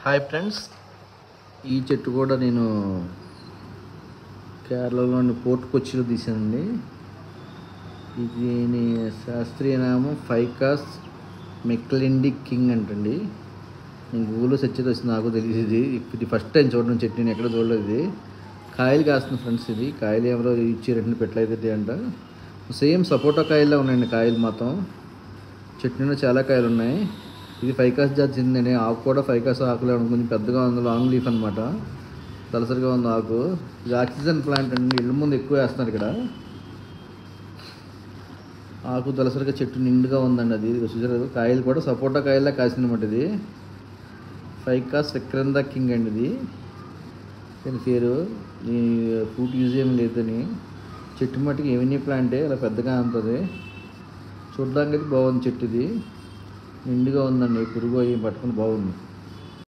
Hi friends, ఈ చెట్టు కూడా నేను కేరళలోని పోర్ట్ కొచ్చిలో తీసానండి. దీని శాస్త్రీయ నామం ఫైకాస్ మెక్లెండి కింగ్ అంటండి. నేను గూగుల్లో సెర్చ్ చేసి వచ్చింది, నాకు తెలియదు. ఇది ఫస్ట్ టైం చూడడం చెట్టు, నేను ఎక్కడ చూడలేదు. ఇది కాయలు కాస్తుంది ఫ్రెండ్స్. ఇది కాయలు ఎవరో ఇచ్చారంటే పెట్టలేదు అంట. సేమ్ సపోటా కాయల్లో ఉన్నాయండి కాయలు మొత్తం. చెట్టులో చాలా కాయలు ఉన్నాయి. ఇది ఫైకాస్ జాతి చెందిందండి. ఆకు కూడా ఫైకాస్ ఆకులే ఉంది, కొంచెం పెద్దగా ఉంది, లాంగ్ లీఫ్ అనమాట. దళసరిగా ఉంది ఆకు. ఇది ఆక్సిజన్ ప్లాంట్ అండి, ఇళ్ళ ముందు ఎక్కువ వేస్తున్నారు ఇక్కడ. ఆకు దళసరిగా చెట్టు నిండుగా ఉందండి. అది చూసారు, కాయలు కూడా సపోటా కాయల్లా కాసిందన్నమాట. ఇది ఫైకాస్ విక్రంద కింగ్ అండి. ఇది దీని పేరు. ఈ ఫ్రూట్ యూజ్ ఏం లేదని, చెట్టు మట్టుకు ఎవెన్యూ ప్లాంటే, అలా పెద్దగా ఉంటుంది. చూడడానికి అయితే బాగుంది చెట్టు. ఇది నిండుగా ఉందండి, పురుగు అవి పట్టుకుని బాగుంది.